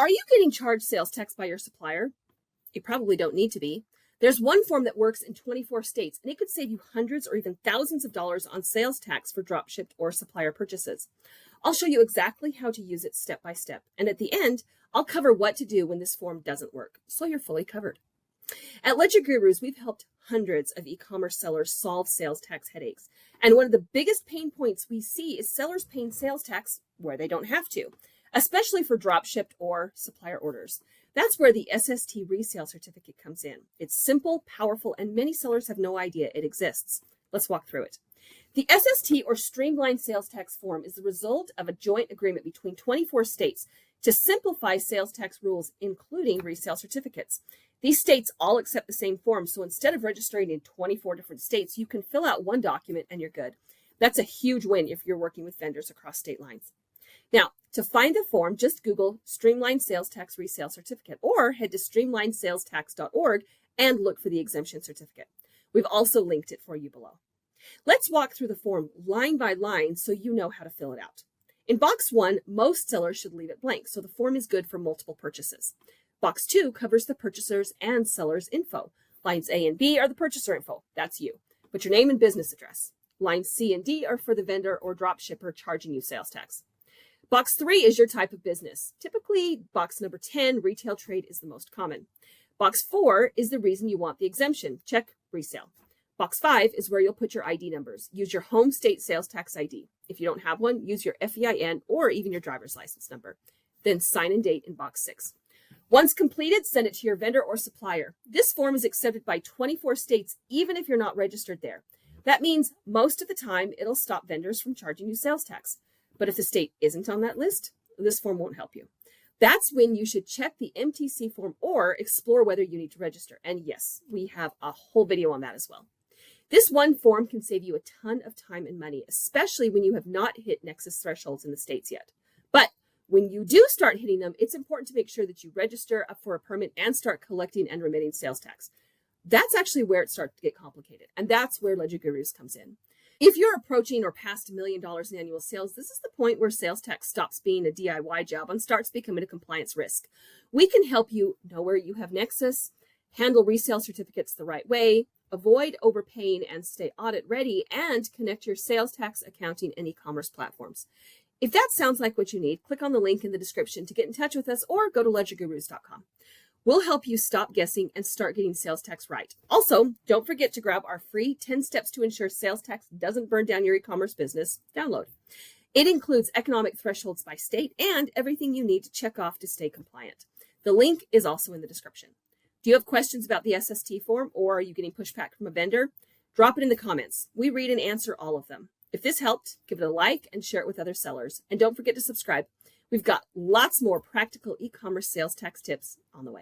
Are you getting charged sales tax by your supplier? You probably don't need to be. There's one form that works in 24 states, and it could save you hundreds or even thousands of dollars on sales tax for dropshipped or supplier purchases. I'll show you exactly how to use it step by step, and at the end, I'll cover what to do when this form doesn't work, so you're fully covered. At LedgerGurus, we've helped hundreds of e-commerce sellers solve sales tax headaches, and one of the biggest pain points we see is sellers paying sales tax where they don't have to, especially for dropshipped or supplier orders. That's where the SST Resale Certificate comes in. It's simple, powerful, and many sellers have no idea it exists. Let's walk through it. The SST, or Streamlined Sales Tax form, is the result of a joint agreement between 24 states to simplify sales tax rules, including resale certificates. These states all accept the same form, so instead of registering in 24 different states, you can fill out one document and you're good. That's a huge win if you're working with vendors across state lines. Now, to find the form, just Google Streamlined Sales Tax Resale Certificate or head to streamlinesalestax.org and look for the exemption certificate. We've also linked it for you below. Let's walk through the form line by line so you know how to fill it out. In box 1, most sellers should leave it blank, so the form is good for multiple purchases. Box 2 covers the purchasers and sellers info. Lines A and B are the purchaser info. That's you. Put your name and business address. Lines C and D are for the vendor or drop shipper charging you sales tax. Box 3 is your type of business. Typically, box number 10, retail trade, is the most common. Box 4 is the reason you want the exemption. Check resale. Box 5 is where you'll put your ID numbers. Use your home state sales tax ID. If you don't have one, use your FEIN or even your driver's license number. Then sign and date in box 6. Once completed, send it to your vendor or supplier. This form is accepted by 24 states, even if you're not registered there. That means most of the time, it'll stop vendors from charging you sales tax. But if the state isn't on that list, this form won't help you. That's when you should check the MTC form or explore whether you need to register. And yes, we have a whole video on that as well. This one form can save you a ton of time and money, especially when you have not hit Nexus thresholds in the states yet. But when you do start hitting them, it's important to make sure that you register up for a permit and start collecting and remitting sales tax. That's actually where it starts to get complicated, and that's where LedgerGurus comes in. If you're approaching or past $1 million in annual sales, this is the point where sales tax stops being a DIY job and starts becoming a compliance risk. We can help you know where you have Nexus, handle resale certificates the right way, avoid overpaying and stay audit ready, and connect your sales tax, accounting, and e-commerce platforms. If that sounds like what you need, click on the link in the description to get in touch with us or go to ledgergurus.com. We'll help you stop guessing and start getting sales tax right. Also, don't forget to grab our free 10 steps to ensure sales tax doesn't burn down your e-commerce business download. It includes economic thresholds by state and everything you need to check off to stay compliant. The link is also in the description. Do you have questions about the SST form, or are you getting pushback from a vendor? Drop it in the comments. We read and answer all of them. If this helped, give it a like and share it with other sellers. And don't forget to subscribe. We've got lots more practical e-commerce sales tax tips on the way.